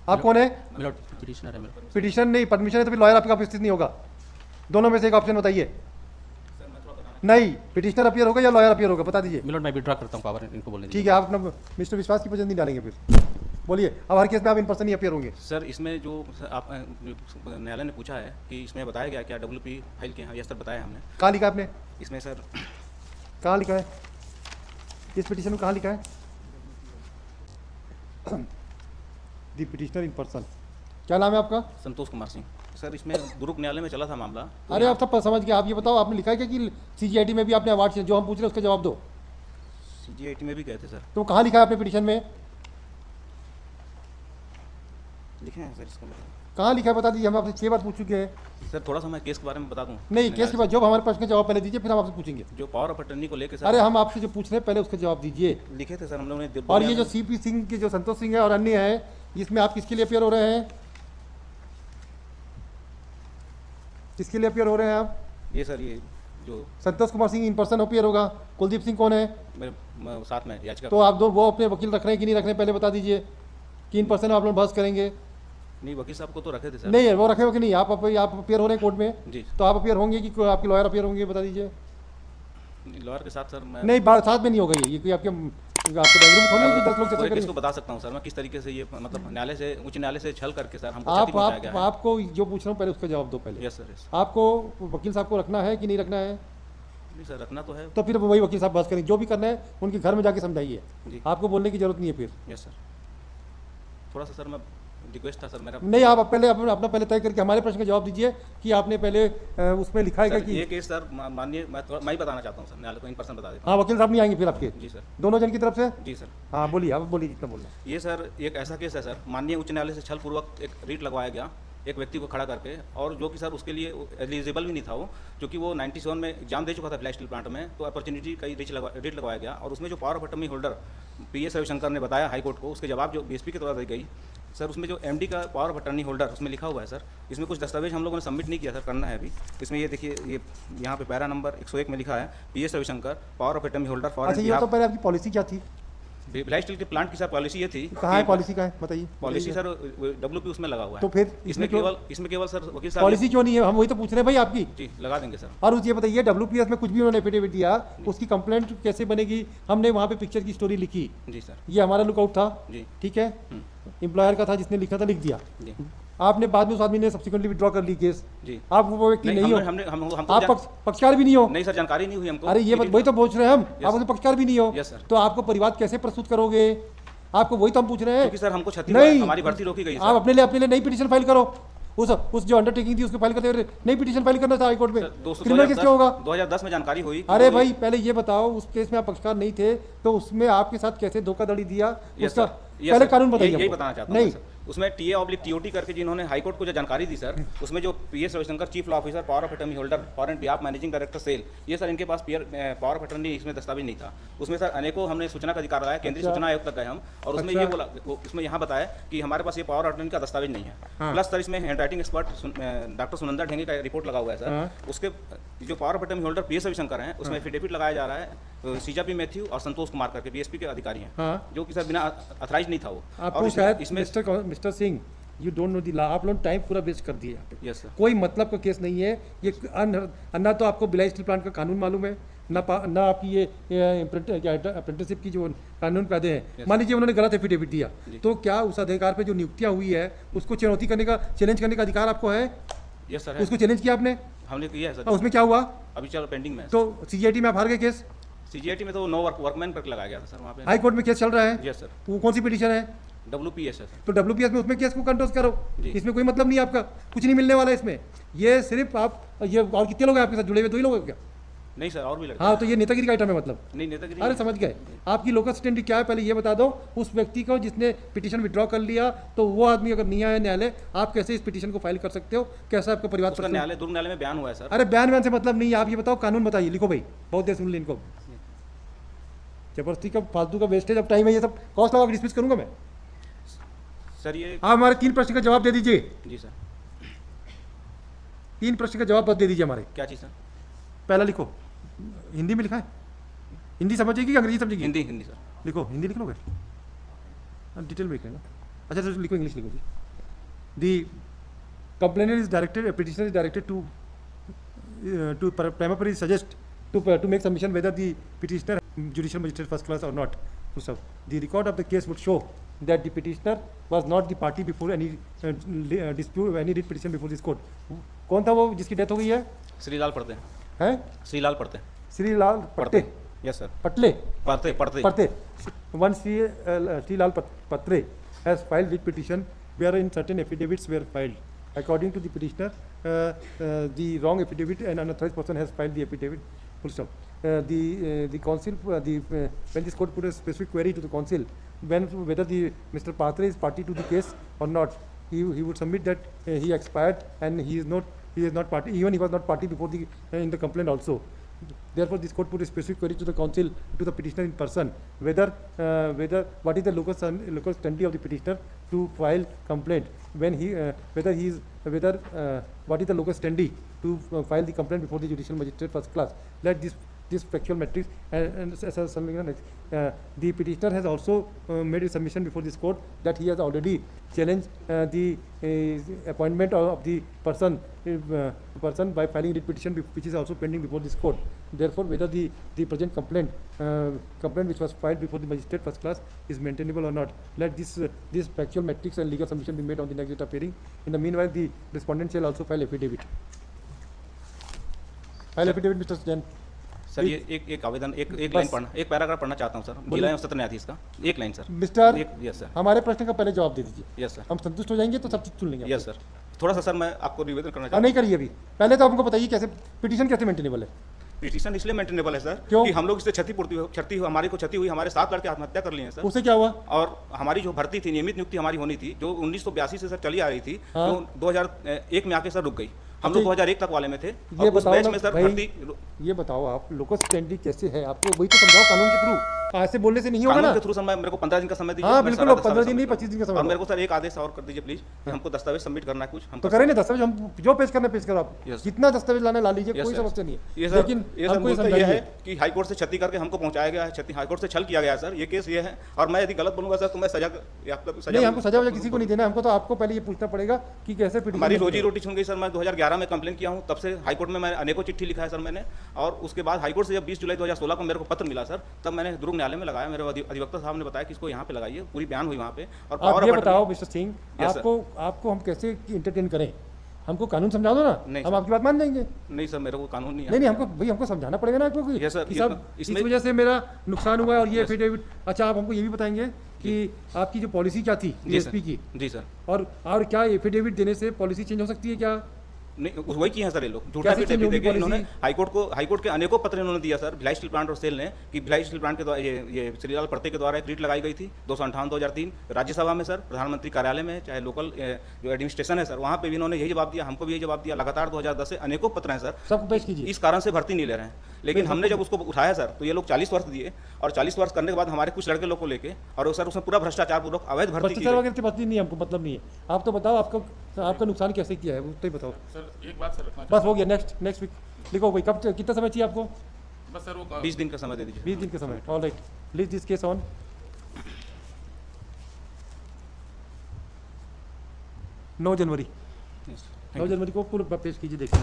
आप कौन है? पिटिशनर है मेरा। पिटिशन नहीं, परमिशन है तो फिर लॉयर आपका उपस्थित नहीं होगा। दोनों में से एक ऑप्शन बताइए। नहीं, पिटिशनर अपीयर होगा या लॉयर अपीयर होगा, बता दीजिए। मिलोड मैं विड्रॉ करता हूँ पावर, इनको बोलने ठीक है, आप अपना मिस्टर विश्वास की वजह नहीं डालेंगे फिर। बोलिए, अब हर केस में आप इन पर्सन ही अपीयर होंगे। सर इसमें जो आप न्यायालय ने पूछा है कि इसमें बताया गया क्या WP फाइल किए हैं? यस सर, बताया हमने। कहाँ लिखा आपने? इसमें सर कहाँ लिखा है इस पिटिशन में, कहाँ लिखा है? दी पिटिशनर इन पर्सन। क्या नाम है आपका? संतोष कुमार सिंह। सर इसमें दुर्ग न्यायालय में चला था मामला। तो अरे आप सब समझ गए, आप ये बताओ आपने लिखा है क्या कि CGIT में भी आपने अवार्ड, जो हम पूछ रहे हैं उसका जवाब दो। CGIT में भी गए थे सर। तो कहाँ लिखा है आपने पिटिशन में? लिखे हैं सर, इसका मतलब कहाँ लिखा है बता दीजिए, हम आपसे 6 बार पूछ चुके हैं। सर थोड़ा सा मैं केस के बारे में बता दूं? नहीं, केस के बाद जब हमारे प्रश्न का जवाब पहले दीजिए, फिर हम आपसे पूछेंगे। जो पावर ऑफ अटर्नी को लेकर सर, अरे हम आपसे जो पूछ रहे हैं पहले उसका जवाब दीजिए। लिखे थे सर हम लोगों ने। और ये जो CP सिंह के जो संतोष सिंह है और अन्य है, इसमें आप किसके लिए अपियर हो रहे हैं? किसके लिए अपियर हो रहे हैं आप? ये सर, ये जो Santosh Kumar Singh in person appear होगा। कुलदीप सिंह कौन है? मेरे साथ में याचिका। तो आप दो वो अपने वकील रख रहे हैं कि नहीं रख रहे हैं, पहले बता दीजिए कि इन पर्सन आप लोग बहस करेंगे। नहीं, वकील साहब को तो रखे थे सर। नहीं, वो रखे हो कि नहीं? आप अपियर हो रहे हैं कोर्ट में जी। तो आप अपियर होंगे कि आपके लॉयर अपियर होंगे, बता दीजिए। लॉयर के साथ सर मैं नहीं, साथ में नहीं होगा ये कोई आपके बेडरूम थोड़ी है कि 10 लोग चर्चा करेंगे। इसको बता सकता हूँ सर मैं किस तरीके से ये मतलब न्यायालय से, उच्च न्यायालय से छल करके सर हमको आप क्षति पहुंचाया गया है। आपको जो पूछ रहा हूँ पहले उसका जवाब दो पहले। Yes sir, yes. आपको वकील साहब को रखना है कि नहीं रखना है? नहीं सर, रखना तो है। तो फिर वही वकील साहब बहस करेंगे, जो भी करना है उनके घर में जाके समझाइए, जी। आपको बोलने की जरूरत नहीं है फिर। यस सर, थोड़ा सा सर मैं रिक्वेस्ट था सर मेरा। नहीं, आप पहले अपना पहले तय करके हमारे प्रश्न का जवाब दीजिए कि आपने पहले उसमें लिखा है सर, कि ये केस सर माननीय मैं ही बताना चाहता हूँ सर, न्यायालय को इन पर्सन बता देता हाँ, वकील साहब नहीं आएंगे फिर आपके? जी सर। दोनों जन की तरफ से? जी सर। हाँ बोलिए, आप बोलिए जितना बोलना। ये सर एक ऐसा केस है सर, माननीय उच्च न्यायालय से छलपूर्वक एक रीट लगवाया गया एक व्यक्ति को खड़ा करके, और जो कि सर उसके लिए एलिजिबल भी नहीं था वो, क्योंकि वो 97 में एग्जाम दे चुका था फ्लैश स्टील प्लांट में। तो अपॉर्चुनिटी का रीट लगवाया गया, और उसमें जो power of attorney holder PS Ravishankar ने बताया हाईकोर्ट को, उसके जवाब जो BSP के द्वारा दी गई सर, उसमें जो MD का पावर ऑफ अटर्नी होल्डर उसमें लिखा हुआ है सर। इसमें कुछ दस्तावेज हम लोगों ने सबमिट नहीं किया सर, करना है अभी। इसमें ये देखिए, ये यहाँ पे पैरा नंबर 101 में लिखा है PS Ravishankar power of attorney holder for. अच्छा, ये तो पहले आपकी पॉलिसी क्या थी? फ्लाई स्टील के प्लांट की सर पॉलिसी ये थी। कहाँ है पॉलिसी? का है बताइए। पॉलिसी सर WP उसमें लगा हुआ है। तो फिर इसमें केवल सर वकील साहब पॉलिसी क्यों नहीं है? हम वही तो पूछ रहे हैं भाई आपकी। जी, लगा देंगे सर। और ये बताइए, WPS में कुछ भी उन्होंने एफिडेविट दिया, उसकी कंप्लेंट कैसे बनेगी? हमने वहाँ पे पिक्चर की स्टोरी लिखी। जी सर। ये हमारा लुकआउट था। जी। ठीक है, एम्प्लॉयर का था जिसने लिखा था, लिख दिया। जी। आपने बाद में उस आदमी ने सब्सिक्वेंटली विड्रॉ कर ली केस। जी। आप वो व्यक्ति नहीं हो, आप पक्षकार भी नहीं हो। नहीं सर, जानकारी नहीं हुई हमको। अरे ये वही तो पूछ रहे हैं हम, आप उसमें पक्षकार भी नहीं हो। Yes sir. तो आपको परिवाद कैसे प्रस्तुत करोगे? आपको वही तो हम पूछ रहे हैं। क्योंकि सर हमको क्षति नहीं, हमारी भर्ती रोकी गई। आप अपने लिए नई पिटीशन फाइल करो। उस जो अंडरटेकिंग थी उसको फाइल करते हुए नई पिटीशन फाइल करना था हाईकोर्ट में। क्रिमिनल केस क्यों होगा? 2010 में जानकारी हुई। अरे भाई पहले ये बताओ, उस केस में आप पक्षकार नहीं थे तो उसमें आपके साथ कैसे धोखाधड़ी दिया, उसका पहले कानून बताइए। यही बताना चाहता हूं नहीं, उसमें TA/TOT करके जिन्होंने हाईकोर्ट को जो जानकारी दी सर, उसमें जो PS Ravishankar chief law officer power of attorney holder for and behalf managing director cell, ये सर इनके पास पावर ऑफ अटर्नी इसमें दस्तावेज नहीं था। उसमें सर अनेकों हमने सूचना का अधिकार लगाया, केंद्रीय सूचना आयोग तक गए हम, और उसमें ये बोला, उसमें यहाँ बताया कि हमारे पास ये पावर ऑफ अटर्नी का दस्तावेज नहीं है। प्लस सर इसमें hand writing expert doctor Sunanda Dhenge का रिपोर्ट लगा हुआ है सर। उसके जो power of attorney holder PS Ravishankar हैं, उसमें एफिडेविट लगाया जा रहा है CJP मैथ्यू और संतोष कुमार करके BSP के अधिकारी हैं, जो कि सर बिना अथराइज नहीं था वो। आपको शायद mister Singh, you don't know the law, आप लोग टाइम पूरा वेस्ट कर दिए यहाँ पे। Yes sir. कोई मतलब का केस नहीं है ये। ना तो आपको भिलाई स्टील प्लांट का कानून मालूम है, ना आपकी ये अप्रेंटिसशिप की जो कानून कायदे हैं। मान लीजिए उन्होंने गलत एफिडेविट दिया, तो क्या उस अधिकार पे जो नियुक्तियां हुई है उसको चुनौती करने का, चैलेंज करने का अधिकार आपको है? Yes sir. उसको चैलेंज किया आपने? हमने किया है सर। उसमें क्या हुआ? अभी चलो पेंडिंग में। तो CGIT में आप हार गए केस? CGIT में तो नो वर्कमैन करके लगाया गया था सर वहाँ पे। हाई कोर्ट में केस चल रहा है। Yes sir. वो कौन सी पिटीशन है? WPS है सर। तो WPS में उसमें केस को कंट्रोल करो। इसमें कोई मतलब नहीं है, आपका कुछ नहीं मिलने वाला है इसमें। ये सिर्फ आप ये, और कितने लोग हैं आपके साथ जुड़े हुए? 2 ही लोग हैं क्या? नहीं सर, और भी लगता हाँ, तो ये नेतागिरी का आइटम है मतलब? नहीं, नेतागिरी। अरे समझ गए। आपकी लोकल स्टैंड क्या है पहले ये बता दो। उस व्यक्ति को जिसने पिटीशन विड्रॉ कर लिया, तो वो आदमी अगर नहीं आया न्यायालय, आप कैसे इस पिटीशन को फाइल कर सकते हो? कैसा आपका परिवार? दुर्ग न्यायालय में बयान हुआ है सर। अरे बयान से मतलब नहीं है, आप ये बताओ कानून बताइए, लिखो भाई, बहुत देर सुन ली इनको। जबरदस्ती का फालतू का वेस्टेज ऑफ टाइम है, ये सब कॉस्ट लगा के डिसमिस करूंगा मैं सर। ये आप हमारे 3 प्रश्न का जवाब दे दीजिए। जी सर। 3 प्रश्न का जवाब दे दीजिए हमारे। क्या चीज़ सर? पहला लिखो, हिंदी में लिखा है, हिंदी समझेगी कि अंग्रेजी समझेगी? हिंदी सर। लिखो, हिंदी लिख लोगे? डिटेल में लिखेगा। अच्छा सर लिखो, इंग्लिश लिखो जी। दी complainant is directed, a petitioner is directed to prima facie suggest to make submission whether the petitioner judicial magistrate first class or not. So the record of the case would show that the petitioner was not the party before any dispute, any writ petition before this court. कौन था वो जिसकी death हो गई है? श्रीलाल पड़ते हैं? श्रीलाल पड़ते श्रीलाल पट्टे। Yes sir. पटले पड़ते पड़ते पड़ते। One Srilal Patre has filed writ petition wherein certain affidavits were filed. According to the petitioner, the wrong affidavit and unauthorized person has filed the affidavit. Full stop. The council, when this court put a specific query to the council, whether the Mr. Patre is party to the case or not, he would submit that he expired and he is not party. Even he was not party before in the complaint also. Therefore, this court put a specific query to the council, to the petitioner in person, whether what is the local standing of the petitioner to file complaint, when what is the local standing to file the complaint before the judicial magistrate first class. Let this factual matrix and the petitioner has also made a submission before this court that he has already challenged the appointment of the person by filing writ petition which is also pending before this court. Therefore, whether the present complaint which was filed before the magistrate first class is maintainable or not, let this factual matrix and legal submission be made on the next date of hearing. In the meanwhile, the respondent shall also file affidavit. File affidavit, Mr. Jain. Sir ये एक आवेदन एक line पढ़ना, एक paragraph पढ़ना चाहता हूँ sir, जिला एवं सत्र न्यायाधीश का एक line sir. Mister, yes sir, हमारे प्रश्न का पहले जवाब दे दीजिए। यस सर, हम संतुष्ट हो जाएंगे तो सब चीज सुन लेंगे। यस सर, थोड़ा सा सर मैं आपको निवेदन करना चाहता हूँ। नहीं करिए अभी, पहले तो हमको बताइए कैसे पिटीशन कैसे मेंटेनेबल है? पिटीशन इसलिए मेंटेनेबल है सर क्यों? कि हम लोग इससे क्षति हुई, हमारी को क्षति हुई, हमारे 7 लड़के आत्महत्या कर लिए हैं सर। उससे क्या हुआ? और हमारी जो भर्ती थी, नियमित नियुक्ति हमारी होनी थी, जो 1982 से सर चली आ रही थी, हाँ? तो 2001 में आके सर रुक गई। हम लोग 2001 तक वाले में थे। ये बताओ बैच में सर भर्ती, ये बताओ आप लोकल स्टैंडिंग कैसे है आपको, वही तो समझाओ कानून के थ्रू। ऐसे बोलने से नहीं होगा ना। कानून के थ्रू सर मेरे को 15 दिन का समय दीजिए। हाँ बिल्कुल, 15 दिन नहीं 25 दिन का समय। और मेरे को सर एक आदेश और कर दीजिए प्लीज, हमको दस्तावेज सबमिट करना है कुछ। हम तो करें ना दस्तावेज, हम जो पेश करना पेश करो आप, जितना दस्तावेज लाने ला लीजिए, कोई समस्या नहीं है। लेकिन ये है कि हाई कोर्ट से क्षति करके हमको पहुंचाया गया है, हाई कोर्ट से छल किया गया सर, ये केस ये है। और मैं यदि गलत बोलूंगा सर तो मैं सजा नहीं, हमको सजा किसी को नहीं देना, हमको तो आपको पहले ये पूछना पड़ेगा कि कैसे हमारी रोजी रोटी छूट गई सर। मैं 2011 में कंप्लेन किया हूँ, तब से हाईकोर्ट में मैं अनेकों चिट्ठी लिखा है सर मैंने। और उसके बाद हाईकोर्ट से जब 20 जुलाई 2016 को मेरे को पत्र मिला सर, तब मैंने दुर्ग न्यायालय में लगाया। मेरे अधिवक्ता साहब ने बताया कि इसको यहाँ पे लगाइए, पूरी बयान हुई वहाँ पे। और आप ये बताओ मिस्टर सिंह, आपको हम कैसे इंटरटेन करें? हमको कानून समझा दो ना, हम आपकी बात मान जाएंगे। नहीं सर, मेरे को कानून नहीं, हमको समझाना पड़ेगा ना आपको कि सब इस वजह से मेरा नुकसान हुआ है और ये एफिडेविट। अच्छा, आप हमको ये भी बताएंगे कि आपकी जो पॉलिसी क्या थी डीएसपी की? जी सर। और क्या एफिडेविट देने से पॉलिसी चेंज हो सकती है क्या? नहीं, वही किए हैं सर ये लोग, झूठा एफिडेविट देके इन्होंने हाईकोर्ट के अनेकों पत्र इन्होंने दिया सर भिलाई स्टील प्लांट और सेल ने, कि भिलाई स्टील प्लांट के द्वारा ये श्रीलाल पर्ते के द्वारा एक रीट लगाई गई थी 258/2003 राज्यसभा में सर, प्रधानमंत्री कार्यालय में, चाहे लोकल जो एडमिनिस्ट्रेशन है सर, वहाँ पे भी इन्होंने यही जवाब दिया, हमको भी यही जवाब दिया। लगातार 2010 से अनेकों पत्र हैं सर, सब पेश कीजिए। इस कारण से भर्ती नहीं ले रहे हैं। लेकिन हमने जब उसको उठाया सर, तो ये लोग 40 वर्ष दिए, और 40 वर्ष करने के बाद हमारे कुछ लड़के लोग को लेके, और सर उसमें पूरा भ्रष्टाचार पूर्वक अवैध भर्ती की नहीं, हमको मतलब नहीं है। आप तो बताओ आपका नुकसान कैसे किया है, वो तो बताओ सर। एक बात सर, बस हो गया, नेक्स्ट वीक लिखो भाई। कब कितना समय चाहिए आपको? बस सर वो 20 दिन का समय दे दीजिए। 20 दिन का समय, all right. Lease this case on 9 जनवरी को पूरा पेश कीजिए, देखिए।